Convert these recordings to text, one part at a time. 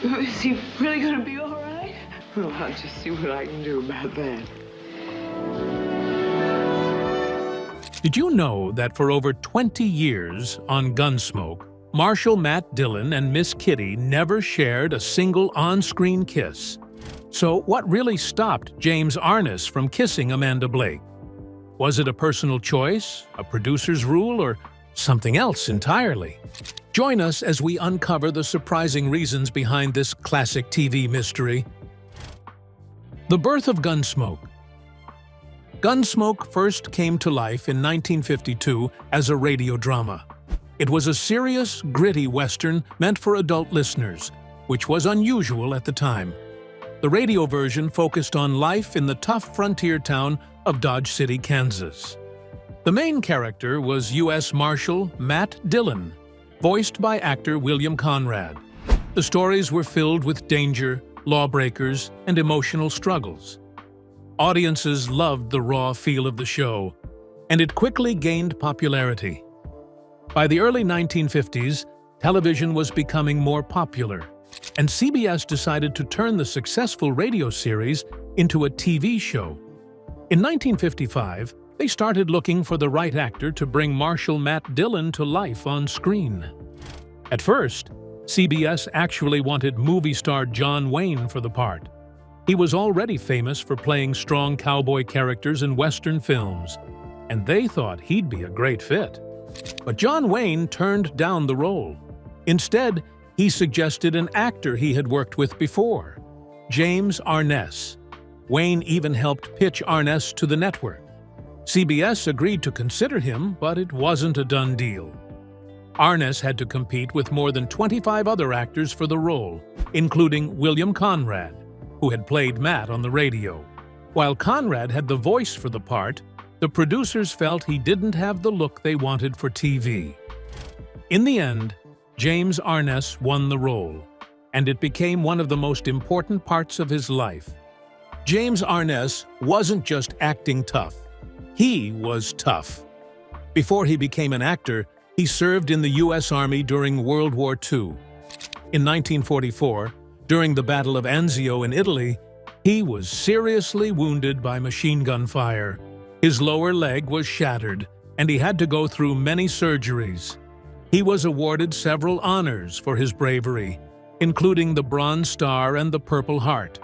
Is he really going to be all right? Well, I'll just see what I can do about that. Did you know that for over 20 years on Gunsmoke, Marshal Matt Dillon and Miss Kitty never shared a single on-screen kiss? So what really stopped James Arness from kissing Amanda Blake? Was it a personal choice, a producer's rule, or something else entirely? Join us as we uncover the surprising reasons behind this classic TV mystery. The birth of Gunsmoke. Gunsmoke first came to life in 1952 as a radio drama. It was a serious, gritty Western meant for adult listeners, which was unusual at the time. The radio version focused on life in the tough frontier town of Dodge City, Kansas. The main character was U.S. Marshal Matt Dillon, voiced by actor William Conrad. The stories were filled with danger, lawbreakers, and emotional struggles. Audiences loved the raw feel of the show, and it quickly gained popularity. By the early 1950s, television was becoming more popular, and CBS decided to turn the successful radio series into a TV show. In 1955, they started looking for the right actor to bring Marshal Matt Dillon to life on screen. At first, CBS actually wanted movie star John Wayne for the part. He was already famous for playing strong cowboy characters in Western films, and they thought he'd be a great fit. But John Wayne turned down the role. Instead, he suggested an actor he had worked with before, James Arness. Wayne even helped pitch Arness to the network. CBS agreed to consider him, but it wasn't a done deal. Arness had to compete with more than 25 other actors for the role, including William Conrad, who had played Matt on the radio. While Conrad had the voice for the part, the producers felt he didn't have the look they wanted for TV. In the end, James Arness won the role, and it became one of the most important parts of his life. James Arness wasn't just acting tough. He was tough. Before he became an actor, he served in the U.S. Army during World War II. In 1944, during the Battle of Anzio in Italy, he was seriously wounded by machine gun fire. His lower leg was shattered, and he had to go through many surgeries. He was awarded several honors for his bravery, including the Bronze Star and the Purple Heart.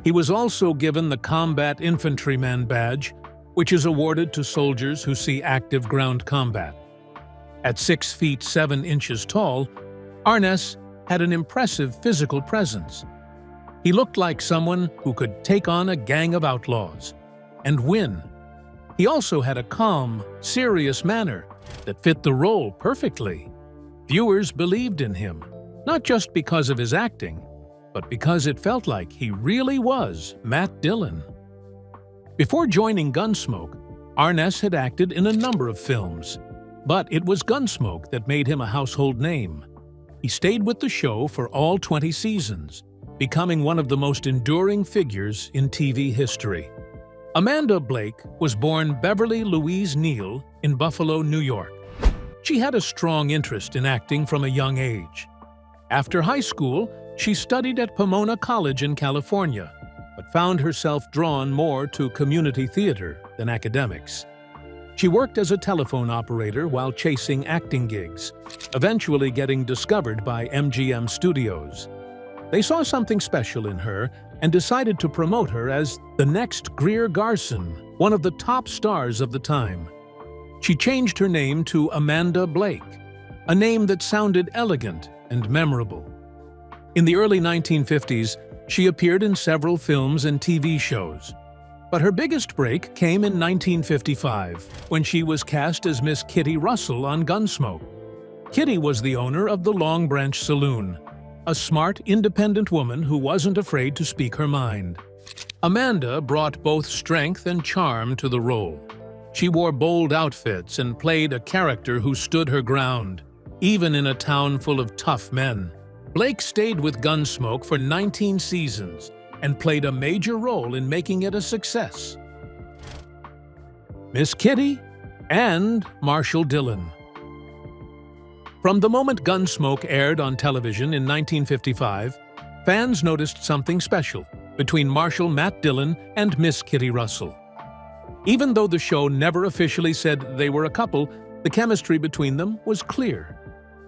He was also given the Combat Infantryman Badge, which is awarded to soldiers who see active ground combat. At 6 feet 7 inches tall, Arness had an impressive physical presence. He looked like someone who could take on a gang of outlaws and win. He also had a calm, serious manner that fit the role perfectly. Viewers believed in him, not just because of his acting, but because it felt like he really was Matt Dillon. Before joining Gunsmoke, Arness had acted in a number of films, but it was Gunsmoke that made him a household name. He stayed with the show for all 20 seasons, becoming one of the most enduring figures in TV history. Amanda Blake was born Beverly Louise Neal in Buffalo, New York. She had a strong interest in acting from a young age. After high school, she studied at Pomona College in California, but found herself drawn more to community theater than academics. She worked as a telephone operator while chasing acting gigs, eventually getting discovered by MGM Studios. They saw something special in her and decided to promote her as the next Greer Garson, one of the top stars of the time. She changed her name to Amanda Blake, a name that sounded elegant and memorable. In the early 1950s, she appeared in several films and TV shows. But her biggest break came in 1955, when she was cast as Miss Kitty Russell on Gunsmoke. Kitty was the owner of the Long Branch Saloon, a smart, independent woman who wasn't afraid to speak her mind. Amanda brought both strength and charm to the role. She wore bold outfits and played a character who stood her ground, even in a town full of tough men. Blake stayed with Gunsmoke for 19 seasons and played a major role in making it a success. Miss Kitty and Marshal Dillon. From the moment Gunsmoke aired on television in 1955, fans noticed something special between Marshal Matt Dillon and Miss Kitty Russell. Even though the show never officially said they were a couple, the chemistry between them was clear.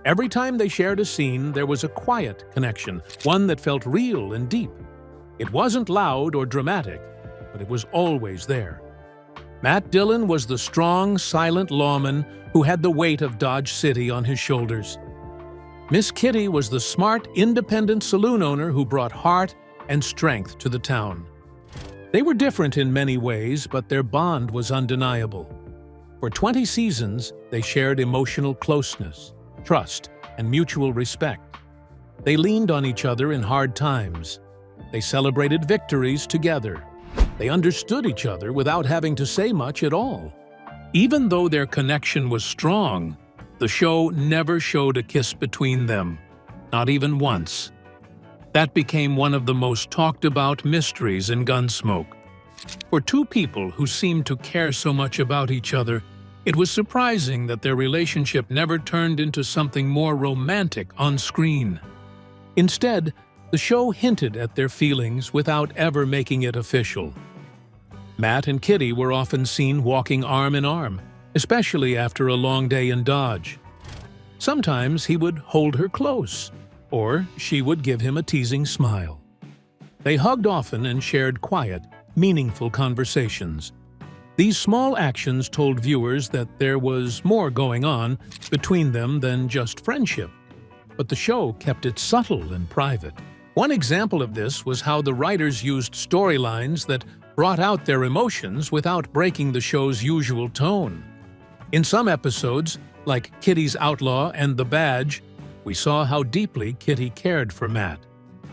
Every time they shared a scene, there was a quiet connection, one that felt real and deep. It wasn't loud or dramatic, but it was always there. Matt Dillon was the strong, silent lawman who had the weight of Dodge City on his shoulders. Miss Kitty was the smart, independent saloon owner who brought heart and strength to the town. They were different in many ways, but their bond was undeniable. For 20 seasons, they shared emotional closeness, trust, and mutual respect. They leaned on each other in hard times. They celebrated victories together. They understood each other without having to say much at all. Even though their connection was strong, the show never showed a kiss between them, not even once. That became one of the most talked about mysteries in Gunsmoke. For two people who seemed to care so much about each other, it was surprising that their relationship never turned into something more romantic on screen. Instead, the show hinted at their feelings without ever making it official. Matt and Kitty were often seen walking arm in arm, especially after a long day in Dodge. Sometimes he would hold her close, or she would give him a teasing smile. They hugged often and shared quiet, meaningful conversations. These small actions told viewers that there was more going on between them than just friendship, but the show kept it subtle and private. One example of this was how the writers used storylines that brought out their emotions without breaking the show's usual tone. In some episodes, like Kitty's Outlaw and The Badge, we saw how deeply Kitty cared for Matt,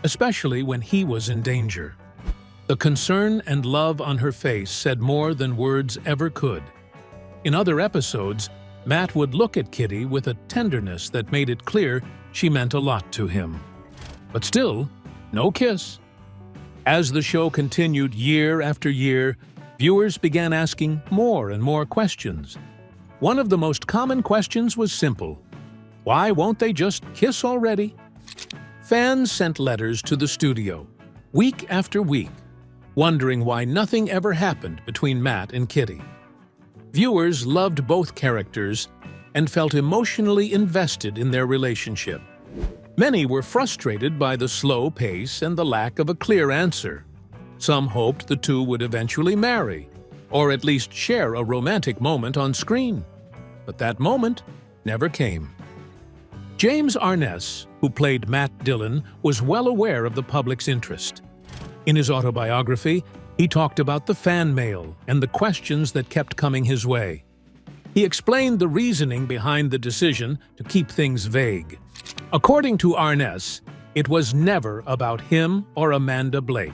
especially when he was in danger. The concern and love on her face said more than words ever could. In other episodes, Matt would look at Kitty with a tenderness that made it clear she meant a lot to him. But still, no kiss. As the show continued year after year, viewers began asking more and more questions. One of the most common questions was simple: why won't they just kiss already? Fans sent letters to the studio, week after week, wondering why nothing ever happened between Matt and Kitty. Viewers loved both characters and felt emotionally invested in their relationship. Many were frustrated by the slow pace and the lack of a clear answer. Some hoped the two would eventually marry, or at least share a romantic moment on screen. But that moment never came. James Arness, who played Matt Dillon, was well aware of the public's interest. In his autobiography, he talked about the fan mail and the questions that kept coming his way. He explained the reasoning behind the decision to keep things vague. According to Arness, it was never about him or Amanda Blake.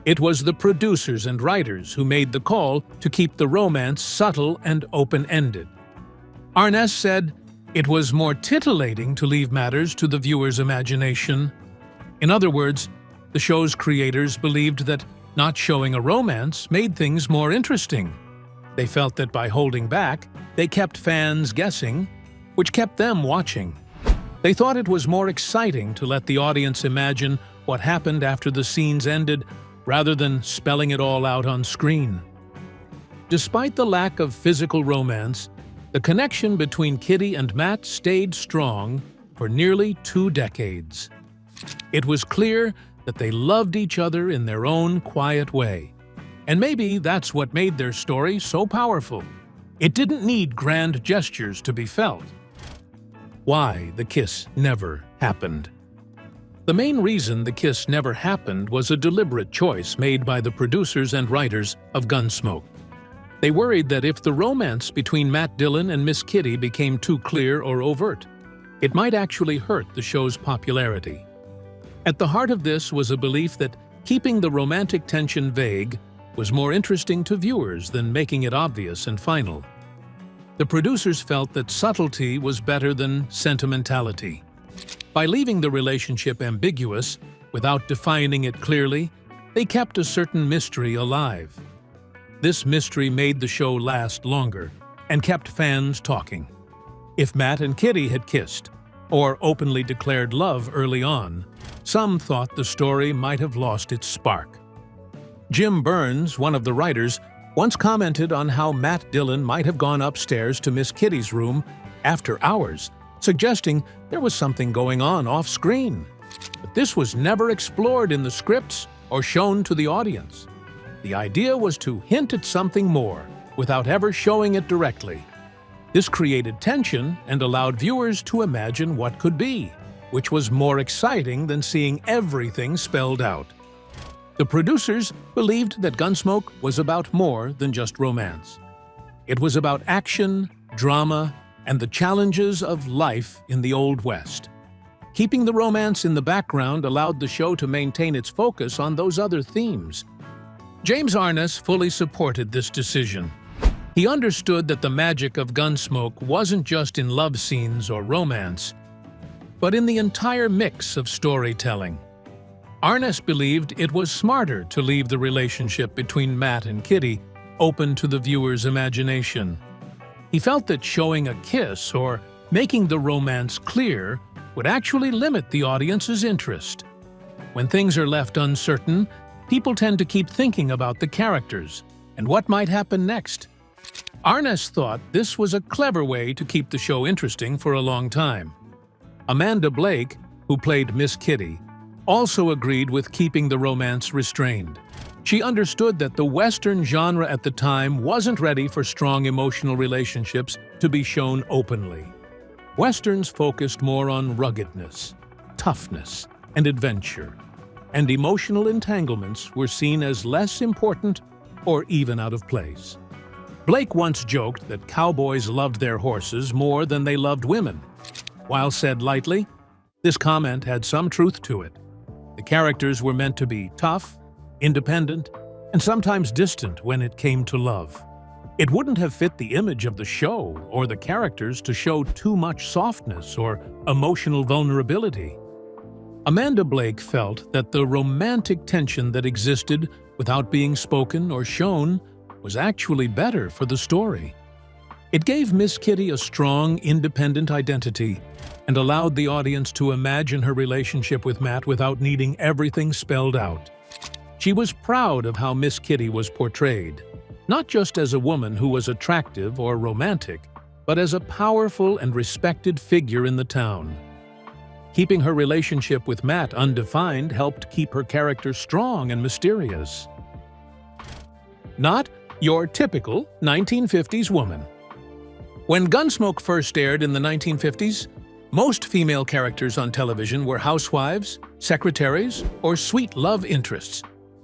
It was the producers and writers who made the call to keep the romance subtle and open-ended. Arness said, "It was more titillating to leave matters to the viewer's imagination." In other words, the show's creators believed that not showing a romance made things more interesting. They felt that by holding back, they kept fans guessing, which kept them watching. They thought it was more exciting to let the audience imagine what happened after the scenes ended rather than spelling it all out on screen. Despite the lack of physical romance, the connection between Kitty and Matt stayed strong for nearly 2 decades. It was clear that they loved each other in their own quiet way. And maybe that's what made their story so powerful. It didn't need grand gestures to be felt. Why the kiss never happened. The main reason the kiss never happened was a deliberate choice made by the producers and writers of Gunsmoke. They worried that if the romance between Matt Dillon and Miss Kitty became too clear or overt, it might actually hurt the show's popularity. At the heart of this was a belief that keeping the romantic tension vague was more interesting to viewers than making it obvious and final. The producers felt that subtlety was better than sentimentality. By leaving the relationship ambiguous, without defining it clearly, they kept a certain mystery alive. This mystery made the show last longer and kept fans talking. If Matt and Kitty had kissed, or openly declared love early on, some thought the story might have lost its spark. Jim Burns, one of the writers, once commented on how Matt Dillon might have gone upstairs to Miss Kitty's room after hours, suggesting there was something going on off-screen. But this was never explored in the scripts or shown to the audience. The idea was to hint at something more, without ever showing it directly. This created tension and allowed viewers to imagine what could be, which was more exciting than seeing everything spelled out. The producers believed that Gunsmoke was about more than just romance. It was about action, drama, and the challenges of life in the Old West. Keeping the romance in the background allowed the show to maintain its focus on those other themes. James Arness fully supported this decision. He understood that the magic of Gunsmoke wasn't just in love scenes or romance, but in the entire mix of storytelling. Arness believed it was smarter to leave the relationship between Matt and Kitty open to the viewer's imagination. He felt that showing a kiss or making the romance clear would actually limit the audience's interest. When things are left uncertain, people tend to keep thinking about the characters and what might happen next. Arness thought this was a clever way to keep the show interesting for a long time. Amanda Blake, who played Miss Kitty, also agreed with keeping the romance restrained. She understood that the Western genre at the time wasn't ready for strong emotional relationships to be shown openly. Westerns focused more on ruggedness, toughness, and adventure, and emotional entanglements were seen as less important or even out of place. Blake once joked that cowboys loved their horses more than they loved women. While said lightly, this comment had some truth to it. The characters were meant to be tough, independent, and sometimes distant when it came to love. It wouldn't have fit the image of the show or the characters to show too much softness or emotional vulnerability. Amanda Blake felt that the romantic tension that existed without being spoken or shown was actually better for the story. It gave Miss Kitty a strong, independent identity and allowed the audience to imagine her relationship with Matt without needing everything spelled out. She was proud of how Miss Kitty was portrayed, not just as a woman who was attractive or romantic, but as a powerful and respected figure in the town. Keeping her relationship with Matt undefined helped keep her character strong and mysterious. Not your typical 1950s woman. When Gunsmoke first aired in the 1950s, most female characters on television were housewives, secretaries, or sweet love interests.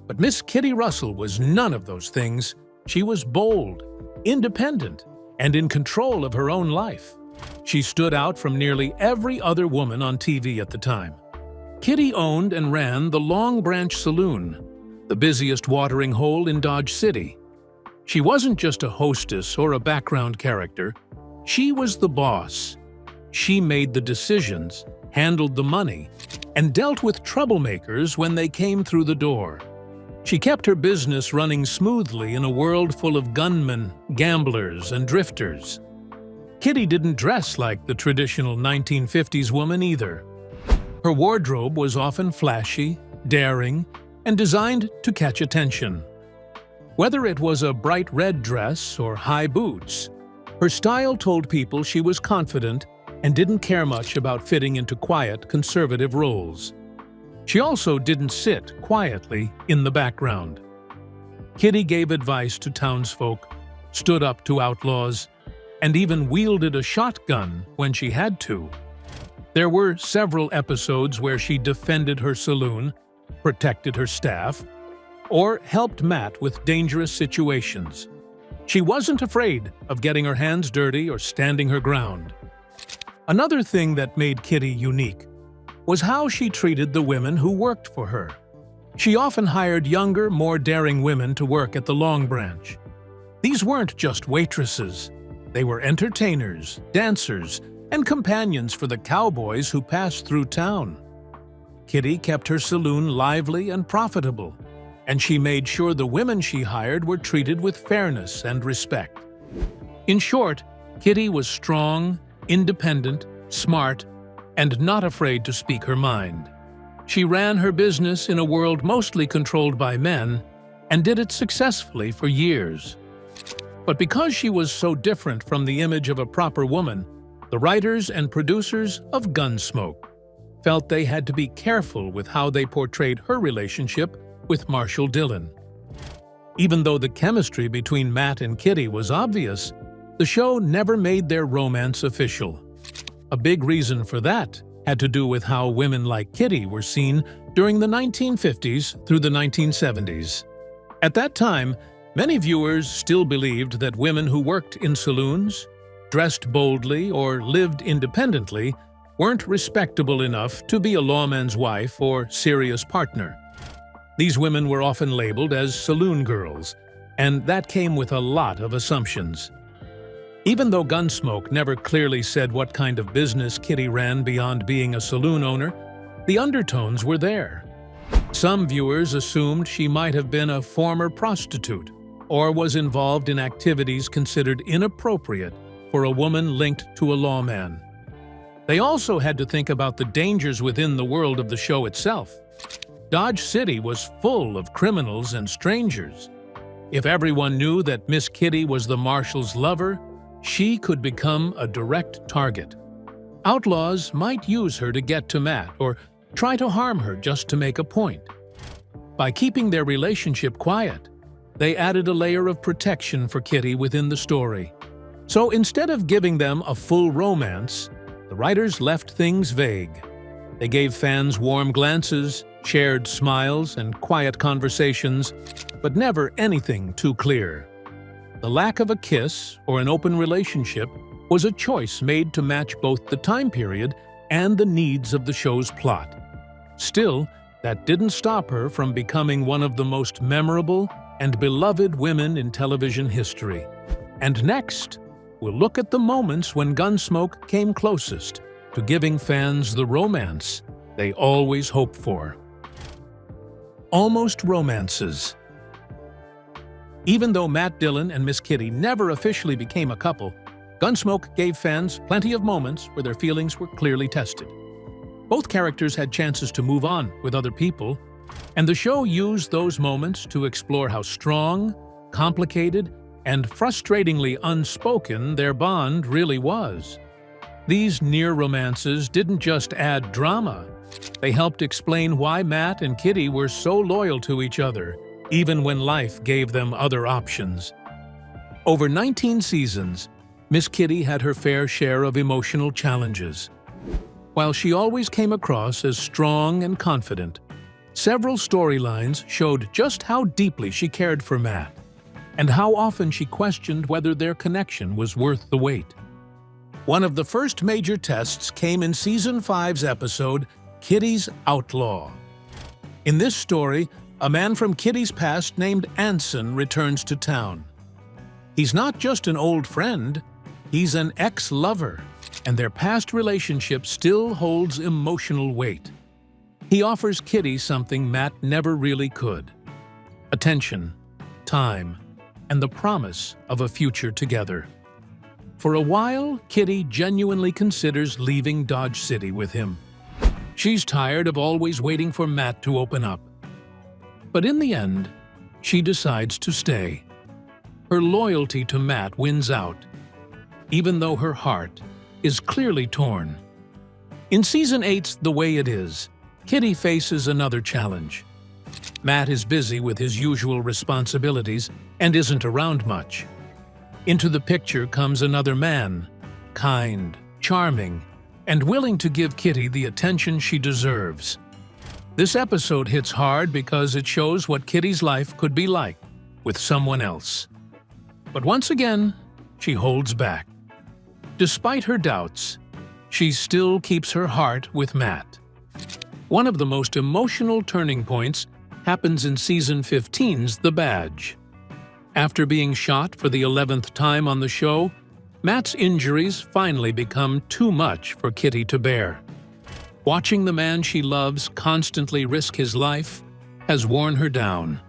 But Miss Kitty Russell was none of those things. She was bold, independent, and in control of her own life. She stood out from nearly every other woman on TV at the time. Kitty owned and ran the Long Branch Saloon, the busiest watering hole in Dodge City. She wasn't just a hostess or a background character. She was the boss. She made the decisions, handled the money, and dealt with troublemakers when they came through the door. She kept her business running smoothly in a world full of gunmen, gamblers, and drifters. Kitty didn't dress like the traditional 1950s woman either. Her wardrobe was often flashy, daring, and designed to catch attention. Whether it was a bright red dress or high boots, her style told people she was confident and didn't care much about fitting into quiet, conservative roles. She also didn't sit quietly in the background. Kitty gave advice to townsfolk, stood up to outlaws, and even wielded a shotgun when she had to. There were several episodes where she defended her saloon, protected her staff, or helped Matt with dangerous situations. She wasn't afraid of getting her hands dirty or standing her ground. Another thing that made Kitty unique was how she treated the women who worked for her. She often hired younger, more daring women to work at the Long Branch. These weren't just waitresses. They were entertainers, dancers, and companions for the cowboys who passed through town. Kitty kept her saloon lively and profitable, and she made sure the women she hired were treated with fairness and respect. In short, Kitty was strong, independent, smart, and not afraid to speak her mind. She ran her business in a world mostly controlled by men and did it successfully for years. But because she was so different from the image of a proper woman, the writers and producers of Gunsmoke felt they had to be careful with how they portrayed her relationship with Marshal Dillon. Even though the chemistry between Matt and Kitty was obvious, the show never made their romance official. A big reason for that had to do with how women like Kitty were seen during the 1950s through the 1970s. At that time, many viewers still believed that women who worked in saloons, dressed boldly, or lived independently weren't respectable enough to be a lawman's wife or serious partner. These women were often labeled as saloon girls, and that came with a lot of assumptions. Even though Gunsmoke never clearly said what kind of business Kitty ran beyond being a saloon owner, the undertones were there. Some viewers assumed she might have been a former prostitute or was involved in activities considered inappropriate for a woman linked to a lawman. They also had to think about the dangers within the world of the show itself. Dodge City was full of criminals and strangers. If everyone knew that Miss Kitty was the Marshal's lover, she could become a direct target. Outlaws might use her to get to Matt or try to harm her just to make a point. By keeping their relationship quiet, they added a layer of protection for Kitty within the story. So instead of giving them a full romance, the writers left things vague. They gave fans warm glances, shared smiles, and quiet conversations, but never anything too clear. The lack of a kiss or an open relationship was a choice made to match both the time period and the needs of the show's plot. Still, that didn't stop her from becoming one of the most memorable and beloved women in television history. And next, we'll look at the moments when Gunsmoke came closest to giving fans the romance they always hoped for. Almost romances. Even though Matt Dillon and Miss Kitty never officially became a couple, Gunsmoke gave fans plenty of moments where their feelings were clearly tested. Both characters had chances to move on with other people, and the show used those moments to explore how strong, complicated, and frustratingly unspoken their bond really was. These near romances didn't just add drama, they helped explain why Matt and Kitty were so loyal to each other, even when life gave them other options. Over 19 seasons, Miss Kitty had her fair share of emotional challenges. While she always came across as strong and confident, several storylines showed just how deeply she cared for Matt, and how often she questioned whether their connection was worth the wait. One of the first major tests came in Season 5's episode, Kitty's Outlaw. In this story, a man from Kitty's past named Anson returns to town. He's not just an old friend, he's an ex-lover, and their past relationship still holds emotional weight. He offers Kitty something Matt never really could: attention, time, and the promise of a future together. For a while, Kitty genuinely considers leaving Dodge City with him. She's tired of always waiting for Matt to open up. But in the end, she decides to stay. Her loyalty to Matt wins out, even though her heart is clearly torn. In Season 8's The Way It Is, Kitty faces another challenge. Matt is busy with his usual responsibilities and isn't around much. Into the picture comes another man, kind, charming, and willing to give Kitty the attention she deserves. This episode hits hard because it shows what Kitty's life could be like with someone else. But once again, she holds back. Despite her doubts, she still keeps her heart with Matt. One of the most emotional turning points happens in Season 15's The Badge. After being shot for the 11th time on the show, Matt's injuries finally become too much for Kitty to bear. Watching the man she loves constantly risk his life has worn her down.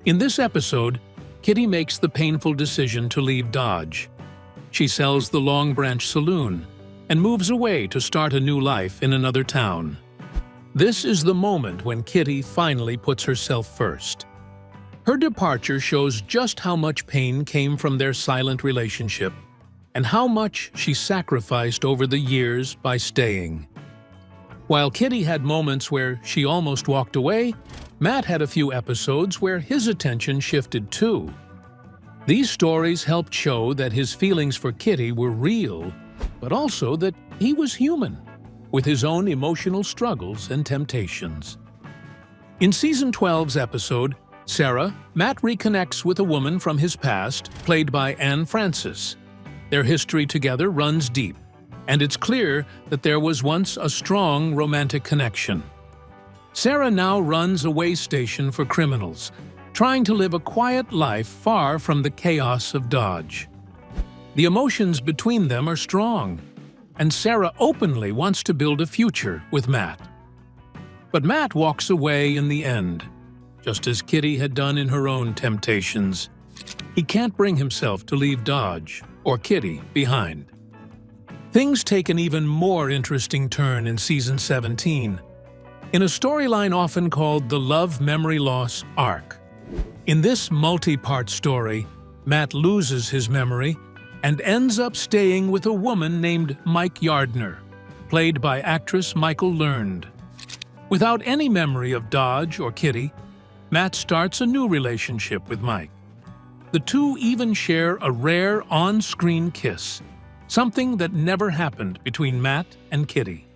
In this episode, Kitty makes the painful decision to leave Dodge. She sells the Long Branch Saloon and moves away to start a new life in another town. This is the moment when Kitty finally puts herself first. Her departure shows just how much pain came from their silent relationship and how much she sacrificed over the years by staying. While Kitty had moments where she almost walked away, Matt had a few episodes where his attention shifted too. These stories helped show that his feelings for Kitty were real, but also that he was human, with his own emotional struggles and temptations. In Season 12's episode, Sarah, Matt reconnects with a woman from his past, played by Anne Francis. Their history together runs deep, and it's clear that there was once a strong romantic connection. Sarah now runs a way station for criminals, trying to live a quiet life far from the chaos of Dodge. The emotions between them are strong, and Sarah openly wants to build a future with Matt. But Matt walks away in the end, just as Kitty had done in her own temptations. He can't bring himself to leave Dodge or Kitty behind. Things take an even more interesting turn in Season 17, in a storyline often called the Love Memory Loss arc. In this multi-part story, Matt loses his memory and ends up staying with a woman named Mike Yardner, played by actress Michael Learned. Without any memory of Dodge or Kitty, Matt starts a new relationship with Mike. The two even share a rare on-screen kiss, something that never happened between Matt and Kitty.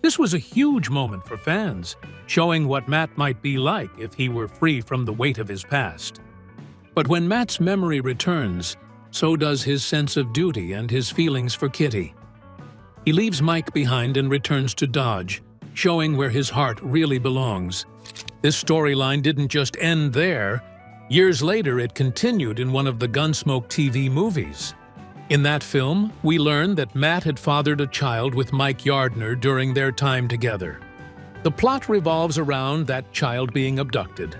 This was a huge moment for fans, showing what Matt might be like if he were free from the weight of his past. But when Matt's memory returns, so does his sense of duty and his feelings for Kitty. He leaves Mike behind and returns to Dodge, showing where his heart really belongs. This storyline didn't just end there. Years later, it continued in one of the Gunsmoke TV movies. In that film, we learn that Matt had fathered a child with Mike Yardner during their time together. The plot revolves around that child being abducted,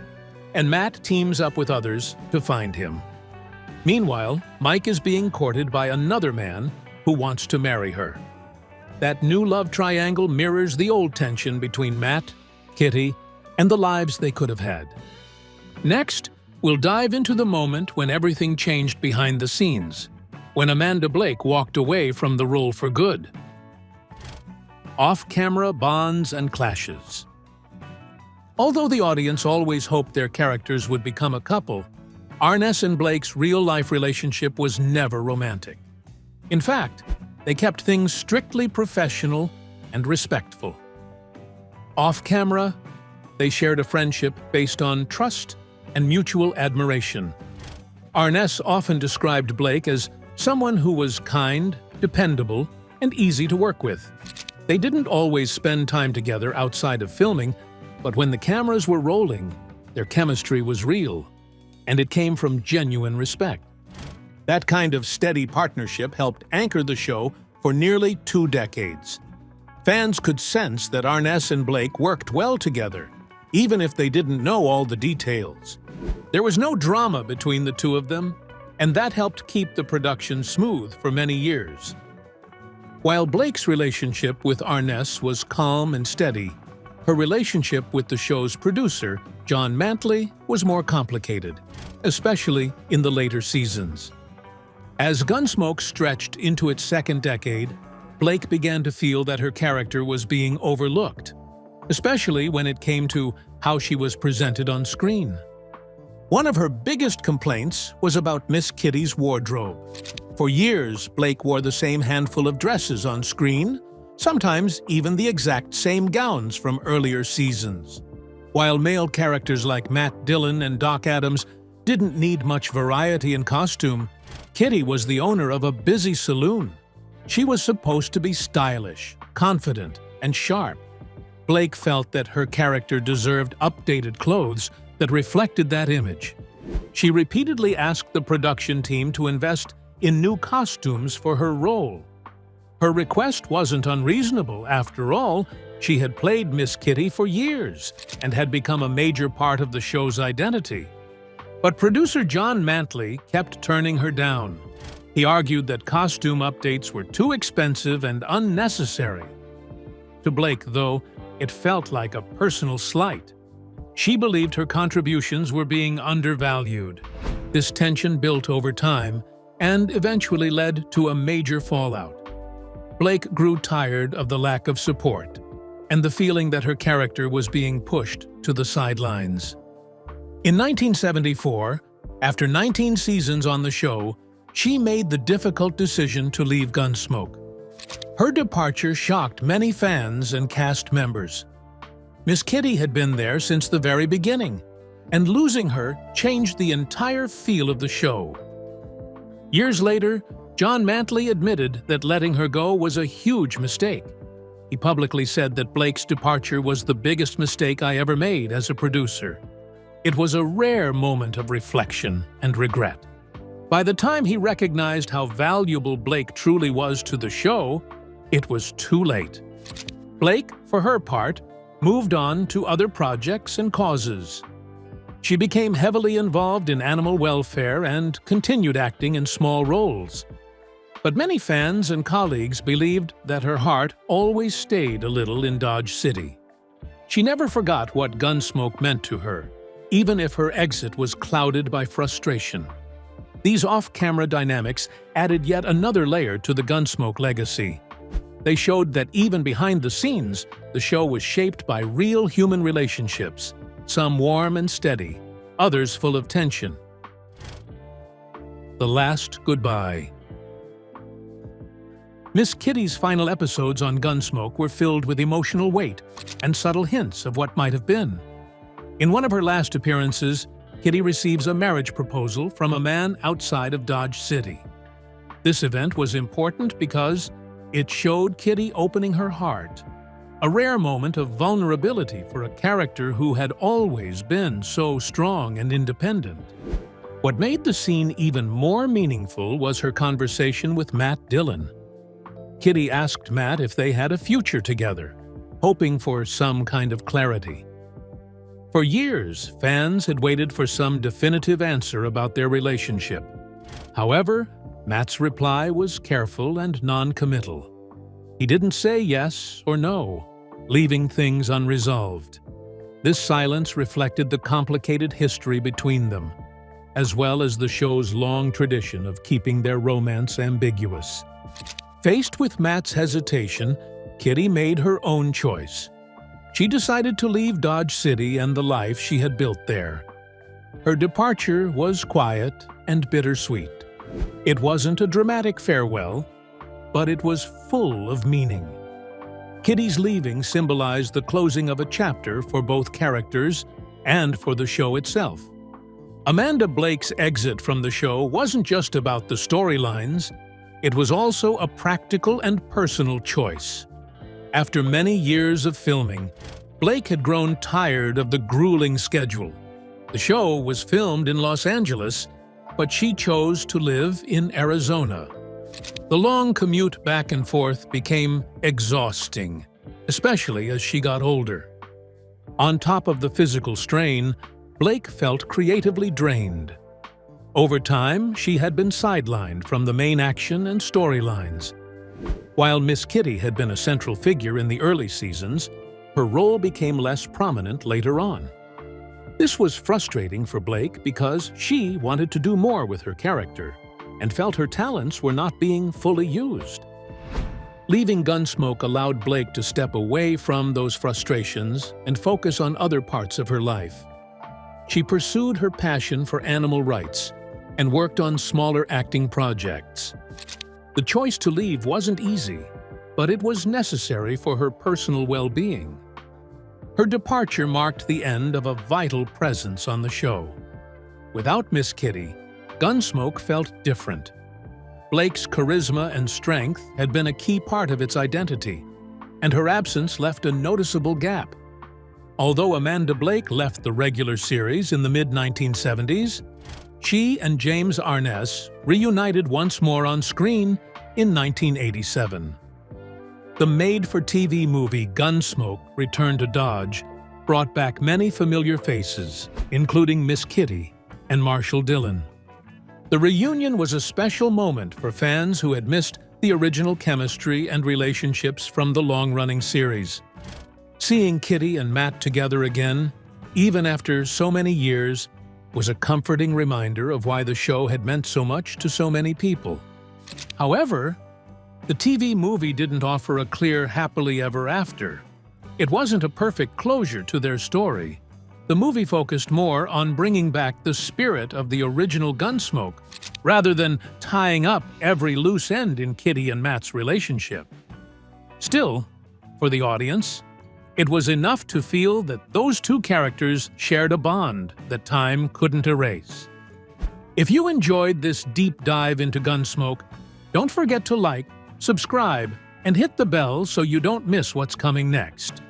and Matt teams up with others to find him. Meanwhile, Mike is being courted by another man who wants to marry her. That new love triangle mirrors the old tension between Matt, Kitty, and the lives they could have had. Next, we'll dive into the moment when everything changed behind the scenes, when Amanda Blake walked away from the role for good. Off-camera bonds and clashes. Although the audience always hoped their characters would become a couple, Arness and Blake's real-life relationship was never romantic. In fact, they kept things strictly professional and respectful. Off-camera, they shared a friendship based on trust and mutual admiration. Arness often described Blake as someone who was kind, dependable, and easy to work with. They didn't always spend time together outside of filming, but when the cameras were rolling, their chemistry was real, and it came from genuine respect. That kind of steady partnership helped anchor the show for nearly 2 decades. Fans could sense that Arness and Blake worked well together, even if they didn't know all the details. There was no drama between the two of them, and that helped keep the production smooth for many years. While Blake's relationship with Arness was calm and steady, her relationship with the show's producer, John Mantley, was more complicated, especially in the later seasons. As Gunsmoke stretched into its second decade, Blake began to feel that her character was being overlooked, especially when it came to how she was presented on screen. One of her biggest complaints was about Miss Kitty's wardrobe. For years, Blake wore the same handful of dresses on screen, sometimes even the exact same gowns from earlier seasons. While male characters like Matt Dillon and Doc Adams didn't need much variety in costume, Kitty was the owner of a busy saloon. She was supposed to be stylish, confident, and sharp. Blake felt that her character deserved updated clothes that reflected that image. She repeatedly asked the production team to invest in new costumes for her role. Her request wasn't unreasonable. After all, she had played Miss Kitty for years and had become a major part of the show's identity. But producer John Mantley kept turning her down. He argued that costume updates were too expensive and unnecessary. To Blake, though, it felt like a personal slight. She believed her contributions were being undervalued. This tension built over time and eventually led to a major fallout. Blake grew tired of the lack of support and the feeling that her character was being pushed to the sidelines. In 1974, after 19 seasons on the show, she made the difficult decision to leave Gunsmoke. Her departure shocked many fans and cast members. Miss Kitty had been there since the very beginning, and losing her changed the entire feel of the show. Years later, John Mantley admitted that letting her go was a huge mistake. He publicly said that Blake's departure was the biggest mistake I ever made as a producer. It was a rare moment of reflection and regret. By the time he recognized how valuable Blake truly was to the show, it was too late. Blake, for her part, moved on to other projects and causes. She became heavily involved in animal welfare and continued acting in small roles. But many fans and colleagues believed that her heart always stayed a little in Dodge City. She never forgot what Gunsmoke meant to her, even if her exit was clouded by frustration. These off-camera dynamics added yet another layer to the Gunsmoke legacy. They showed that even behind the scenes, the show was shaped by real human relationships, some warm and steady, others full of tension. The last goodbye. Miss Kitty's final episodes on Gunsmoke were filled with emotional weight and subtle hints of what might have been. In one of her last appearances, Kitty receives a marriage proposal from a man outside of Dodge City. This event was important because it showed Kitty opening her heart, a rare moment of vulnerability for a character who had always been so strong and independent. What made the scene even more meaningful was her conversation with Matt Dillon. Kitty asked Matt if they had a future together, hoping for some kind of clarity. For years, fans had waited for some definitive answer about their relationship. However, Matt's reply was careful and non-committal. He didn't say yes or no, leaving things unresolved. This silence reflected the complicated history between them, as well as the show's long tradition of keeping their romance ambiguous. Faced with Matt's hesitation, Kitty made her own choice. She decided to leave Dodge City and the life she had built there. Her departure was quiet and bittersweet. It wasn't a dramatic farewell, but it was full of meaning. Kitty's leaving symbolized the closing of a chapter for both characters and for the show itself. Amanda Blake's exit from the show wasn't just about the storylines, it was also a practical and personal choice. After many years of filming, Blake had grown tired of the grueling schedule. The show was filmed in Los Angeles, but she chose to live in Arizona. The long commute back and forth became exhausting, especially as she got older. On top of the physical strain, Blake felt creatively drained. Over time, she had been sidelined from the main action and storylines. While Miss Kitty had been a central figure in the early seasons, her role became less prominent later on. This was frustrating for Blake because she wanted to do more with her character and felt her talents were not being fully used. Leaving Gunsmoke allowed Blake to step away from those frustrations and focus on other parts of her life. She pursued her passion for animal rights and worked on smaller acting projects. The choice to leave wasn't easy, but it was necessary for her personal well-being. Her departure marked the end of a vital presence on the show. Without Miss Kitty, Gunsmoke felt different. Blake's charisma and strength had been a key part of its identity, and her absence left a noticeable gap. Although Amanda Blake left the regular series in the mid-1970s, she and James Arness reunited once more on screen in 1987. The made-for-TV movie Gunsmoke Return to Dodge brought back many familiar faces, including Miss Kitty and Marshal Dillon. The reunion was a special moment for fans who had missed the original chemistry and relationships from the long-running series. Seeing Kitty and Matt together again, even after so many years, was a comforting reminder of why the show had meant so much to so many people. However, the TV movie didn't offer a clear happily ever after. It wasn't a perfect closure to their story. The movie focused more on bringing back the spirit of the original Gunsmoke, rather than tying up every loose end in Kitty and Matt's relationship. Still, for the audience, it was enough to feel that those two characters shared a bond that time couldn't erase. If you enjoyed this deep dive into Gunsmoke, don't forget to like, subscribe, and hit the bell so you don't miss what's coming next.